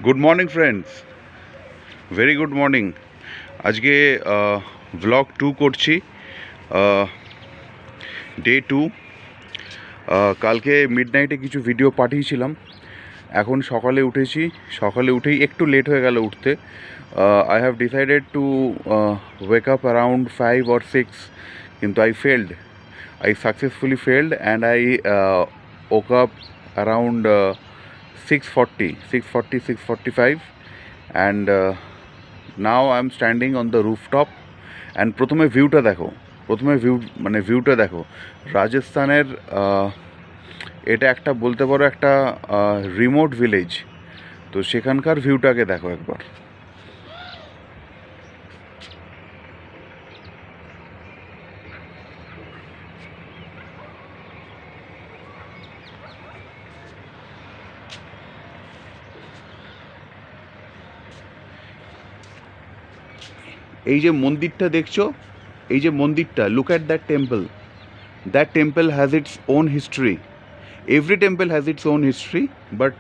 Good morning friends, very good morning. আজকে blog 2 করছি, day 2। কালকে মিডনাইটে কিছু ভিডিও পাঠিয়েছিলাম। এখন সকালে উঠেছি, সকালে উঠেই একটু লেট হয়ে গেল উঠতে। I have decided to wake up around 5 or 6, কিন্তু I successfully failed and I woke up around 6:45, and now I'm standing on the rooftop. and প্রথমে ভিউটা দেখো, ভিউটা দেখো রাজস্থানের। এটা একটা বলতে পারো একটা রিমোট ভিলেজ, তো সেখানকার ভিউটাকে দেখো একবার। এই যে মন্দিরটা দেখছো, এই যে মন্দিরটা, look at that temple has its own history. Every temple has its own history, but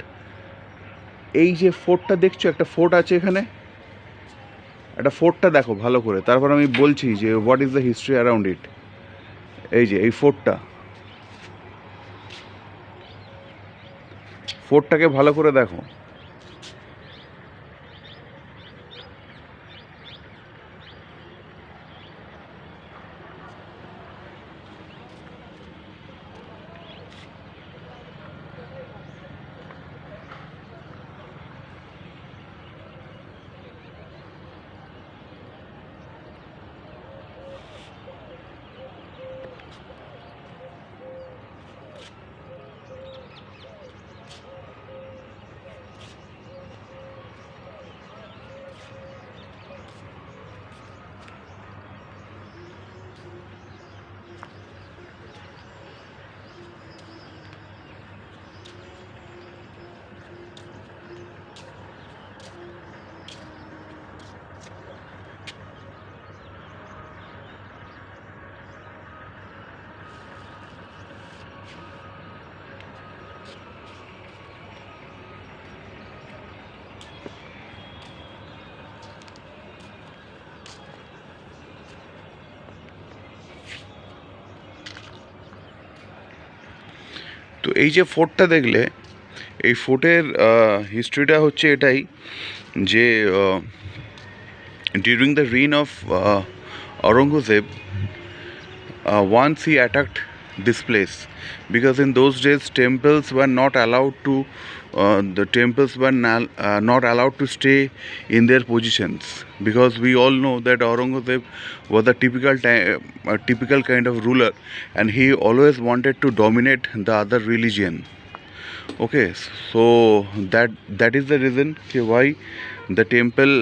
এই যে ফোর্টটা দেখছো, একটা ফোর্ট আছে এখানে, একটা ফোর্টটা দেখো ভালো করে, তারপর আমি বলছি যে what is the history around ইট। এই যে এই ফোর্টটাকে ভালো করে দেখো। তো এই যে ফোর্টটা দেখলে, এই ফোর্টের হিস্ট্রিটা হচ্ছে এটাই যে during the Rin of Aurangzeb, once he attacked this place, because in those days temples were not allowed to not allowed to stay in their positions, because we all know that Aurangzeb was a typical kind of ruler, and he always wanted to dominate the other religion. Okay, so that is the reason why the temple,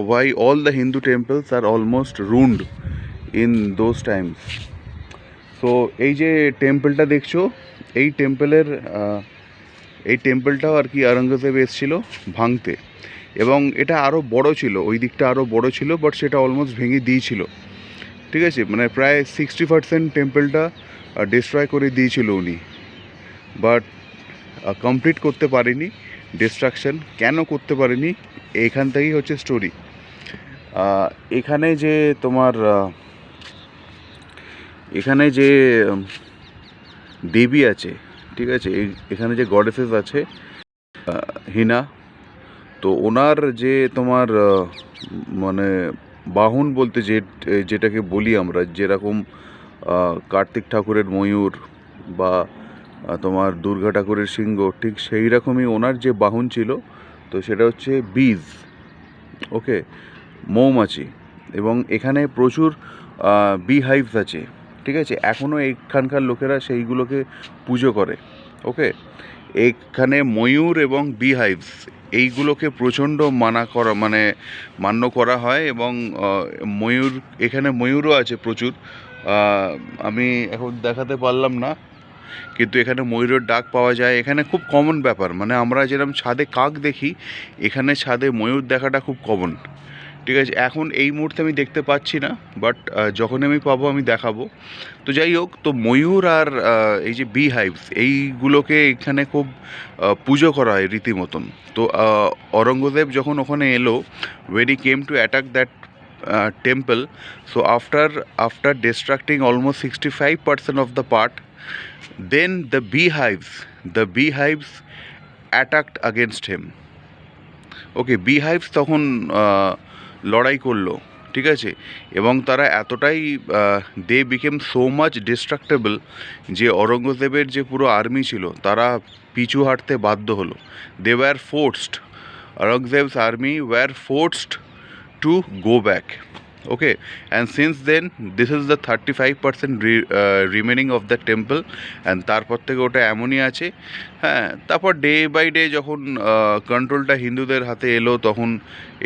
why all the Hindu temples are almost ruined in those times. So এই যে টেম্পলটা দেখছো, এই টেম্পলটাও আর কি আওরঙ্গজেব এসেছিল ভাঙতে, এবং এটা আরও বড় ছিল, ওই দিকটা আরও বড় ছিল, বাট সেটা অলমোস্ট ভেঙে দিয়েছিল। ঠিক আছে, মানে প্রায় 60% টেম্পলটা ডিস্ট্রয় করে দিয়েছিল উনি, বাট কমপ্লিট করতে পারেনি। ডিস্ট্রাকশন কেন করতে পারেনি, এখান থেকেই হচ্ছে স্টোরি। এখানে যে তোমার এখানে যে দেবী আছে, ঠিক আছে, এখানে যে গডেসেস আছে হিনা, তো ওনার যে তোমার মানে বাহন বলতে যেটাকে বলি আমরা, যেরকম কার্তিক ঠাকুরের ময়ূর বা তোমার দুর্গা ঠাকুরের সিংহ, ঠিক সেই রকমই ওনার যে বাহন ছিল, তো সেটা হচ্ছে বীজ, ওকে, মৌমাছি। এবং এখানে প্রচুর বি হাইভস আছে, ঠিক আছে, এখনও এখানকার লোকেরা সেইগুলোকে পুজো করে। ওকে, এখানে ময়ূর এবং বি হাইভস এইগুলোকে প্রচণ্ড মান্য করা হয়, এবং এখানে ময়ূরও আছে প্রচুর। আমি এখন দেখাতে পারলাম না, কিন্তু এখানে ময়ূরের ডাক পাওয়া যায়। এখানে খুব কমন ব্যাপার, মানে আমরা যেরকম ছাদে কাক দেখি, এখানে ছাদে ময়ূর দেখাটা খুব কমন। ঠিক আছে, এখন এই মুহূর্তে আমি দেখতে পাচ্ছি না, বাট যখন আমি পাবো আমি দেখাবো। তো যাই হোক, তো ময়ূর আর এই যে বি হাইভস এইগুলোকে এখানে খুব পুজো করা হয় রীতিমতন। তো অরঙ্গজেব যখন ওখানে এলো, when he came to attack that temple, so after destructing almost 65% of the part, then the beehives attacked against him. ওকে, বিহাইভস তখন লড়াই করলো, ঠিক আছে, এবং তারা এতটাই দে বিকেম সো মাচ ডিস্ট্রাক্টেবল যে অরঙ্গজেবের যে পুরো আর্মি ছিল তারা পিছু হাঁটতে বাধ্য হলো। They were forced, Aurangzeb's army were forced to go back. Okay, and since then this is the 35% remaining of the temple, and তারপর থেকে ওটা এমনই আছে। হ্যাঁ, তারপর ডে বাই ডে যখন কন্ট্রোলটা হিন্দুদের হাতে এলো, তখন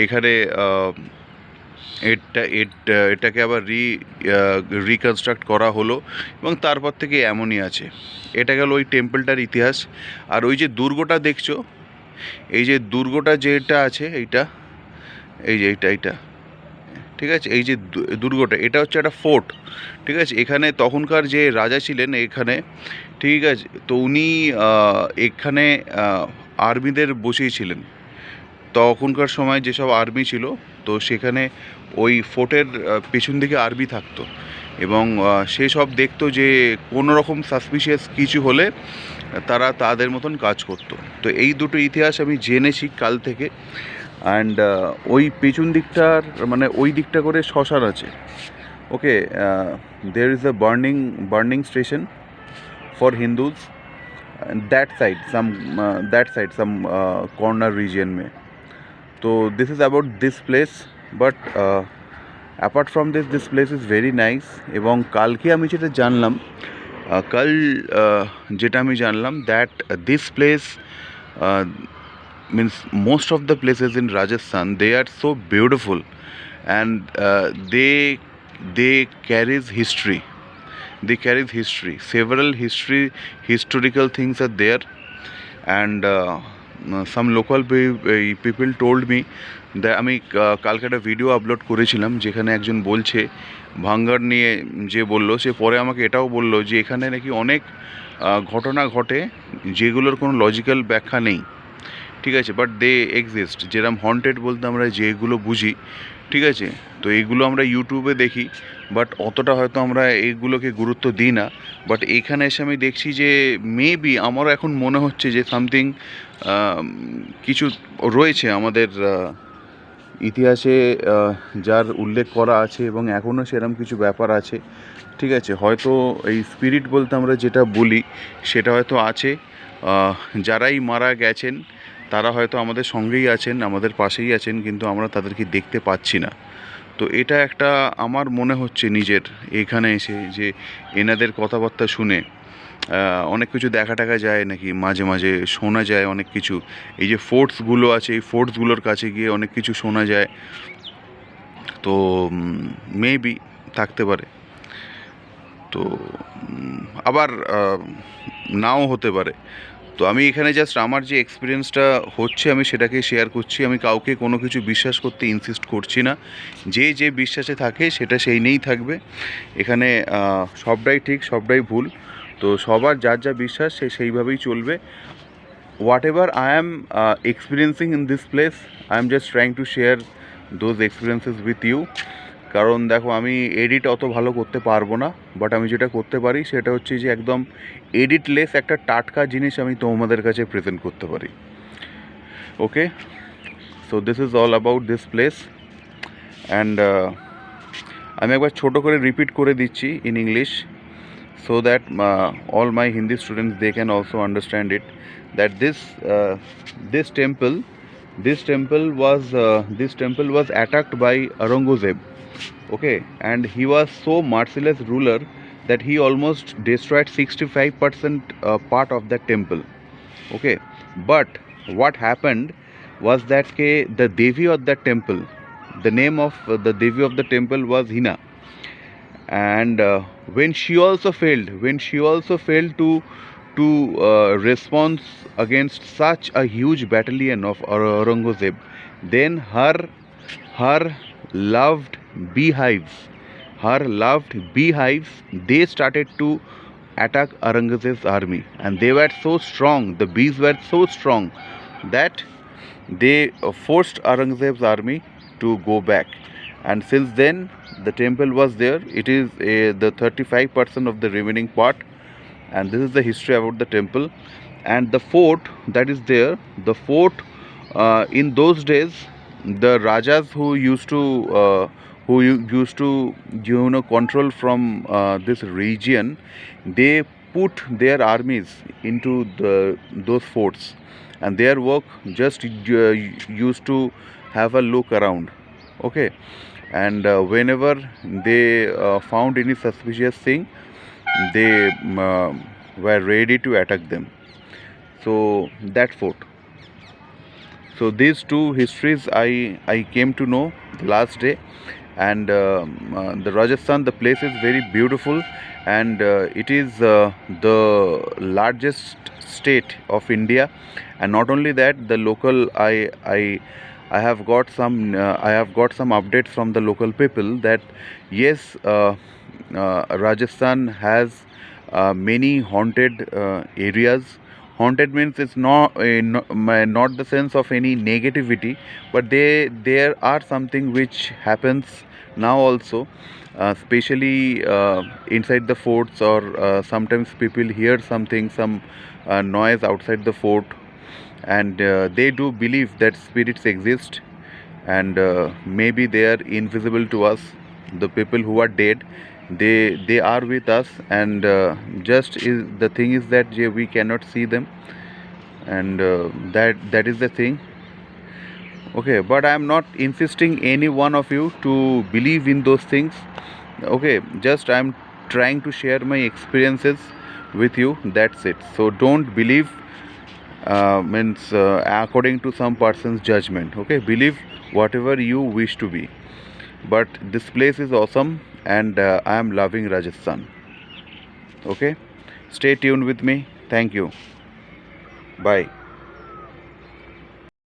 এখানে এটাকে আবার রিকনস্ট্রাক্ট করা হলো, এবং তারপর থেকে এমনই আছে। এটা গেল ওই টেম্পলটার ইতিহাস। আর ওই যে দুর্গটা দেখছো, এই যে দুর্গটা যেটা আছে, এইটা এই যে এইটা, ঠিক আছে, এই যে দুর্গটা, এটা হচ্ছে একটা ফোর্ট, ঠিক আছে। এখানে তখনকার যে রাজা ছিলেন এখানে, ঠিক আছে, তো উনি এখানে আর্মিদের বসিয়েছিলেন। তখনকার সময় যেসব আর্মি ছিল, তো সেখানে ওই ফোর্টের পেছন দিকে আর্মি থাকতো, এবং সেই সব দেখতো যে কোনো রকম সাসপিশিয়াস কিছু হলে তারা তাদের মতন কাজ করতো। তো এই দুটো ইতিহাস আমি জেনেছি কাল থেকে। অ্যান্ড ওই পেছন দিকটার মানে ওই দিকটা করে শ্মশান আছে। Okay, there is a burning station for Hindus that side some corner region में। तो this is about this place, but apart from this place is very nice। এবং কালকে আমি যেটা জানলাম, যেটা আমি জানলাম that this place means most of the places in Rajasthan, they are so beautiful, and they carries history. They carries history. Several historical things are there, and some local people told me that আমি কালকে একটা video upload করেছিলাম যেখানে একজন বলছে ভাঙ্গার নিয়ে, যে বললো সে পরে আমাকে এটাও বললো যে এখানে নাকি অনেক ঘটনা ঘটে যেগুলোর কোনো লজিক্যাল ব্যাখ্যা নেই, ঠিক আছে, বাট দে এক্সিস্ট। যেরকম হন্টেড বলতে আমরা যেগুলো বুঝি, ঠিক আছে, তো এইগুলো আমরা ইউটিউবে দেখি, বাট অতটা হয়তো আমরা এইগুলোকে গুরুত্ব দিই না। বাট এখানে এসে আমি দেখছি যে মেবি আমারও এখন মনে হচ্ছে যে সামথিং কিছু রয়েছে আমাদের ইতিহাসে যার উল্লেখ করা আছে, এবং এখনও সেরকম কিছু ব্যাপার আছে, ঠিক আছে। হয়তো এই স্পিরিট বলতে আমরা যেটা বলি সেটা হয়তো আছে। যারাই মারা গেছেন তারা হয়তো আমাদের সঙ্গেই আছেন, আমাদের পাশেই আছেন, কিন্তু আমরা তাদেরকে দেখতে পাচ্ছি না। তো এটা একটা আমার মনে হচ্ছে নিজের এখানে এসে, যে এনাদের কথাবার্তা শুনে অনেক কিছু দেখা যায় নাকি, মাঝে মাঝে শোনা যায় অনেক কিছু। এই যে ফোর্টসগুলো আছে, এই ফোর্টসগুলোর কাছে গিয়ে অনেক কিছু শোনা যায়। তো মেবি থাকতে পারে, তো আবার নাও হতে পারে। তো আমি এখানে জাস্ট আমার যে এক্সপিরিয়েন্সটা হচ্ছে আমি সেটাকে শেয়ার করছি। আমি কাউকে কোনো কিছু বিশ্বাস করতে ইনসিস্ট করছি না। যে বিশ্বাসে থাকে সেটা সেই নিয়েই থাকবে। এখানে সবটাই ঠিক, সবটাই ভুল। তো সবার যার যা বিশ্বাস সে সেইভাবেই চলবে। Whatever I am experiencing in this place, I am just trying to share those experiences with you. কারণ দেখো, আমি এডিট অত ভালো করতে পারবো না, বাট আমি যেটা করতে পারি সেটা হচ্ছে যে একদম এডিটলেস একটা টাটকা জিনিস আমি তোমাদের কাছে প্রেজেন্ট করতে পারি। Okay, so this is all about this place. And আমি একবার ছোটো করে রিপিট করে দিচ্ছি in English, so that all my Hindi students, they can also understand it, that this temple was attacked by Aurangzeb. Okay, and he was so merciless ruler that he almost destroyed 65% part of that temple. Okay, but what happened was that the Devi of that temple, the name of the Devi of the temple was Hina, and when she also failed to respond against such a huge battalion of Aurangzeb, then her loved beehives, they started to attack Aurangzeb's army, and they were so strong, the bees were so strong that they forced Aurangzeb's army to go back. And since then the temple was there. It is the 35% of the remaining part, and this is the history about the temple. And the fort that is there, the fort, in those days, the rajas who used to control from this region, they put their armies into those forts, and their work just used to have a look around. Okay. And whenever they found any suspicious thing, they were ready to attack them. So that fort. So these two histories I came to know the last day. And the Rajasthan, the place is very beautiful, and it is the largest state of India. And not only that, the local I have got some updates from the local people that yes, Rajasthan has many haunted areas. Haunted means it's not the sense of any negativity, but there are something which happens now also, especially inside the forts, or sometimes people hear some noise outside the fort, and they do believe that spirits exist, and maybe they are invisible to us. The people who are dead, they are with us, and just is the thing is that we cannot see them, and that is the thing. Okay, but I am not insisting any one of you to believe in those things. Okay, just I am trying to share my experiences with you, that's it. So don't believe means according to some person's judgment. Okay, believe whatever you wish to be, but this place is awesome, and I am loving Rajasthan. Okay, stay tuned with me. Thank you. Bye.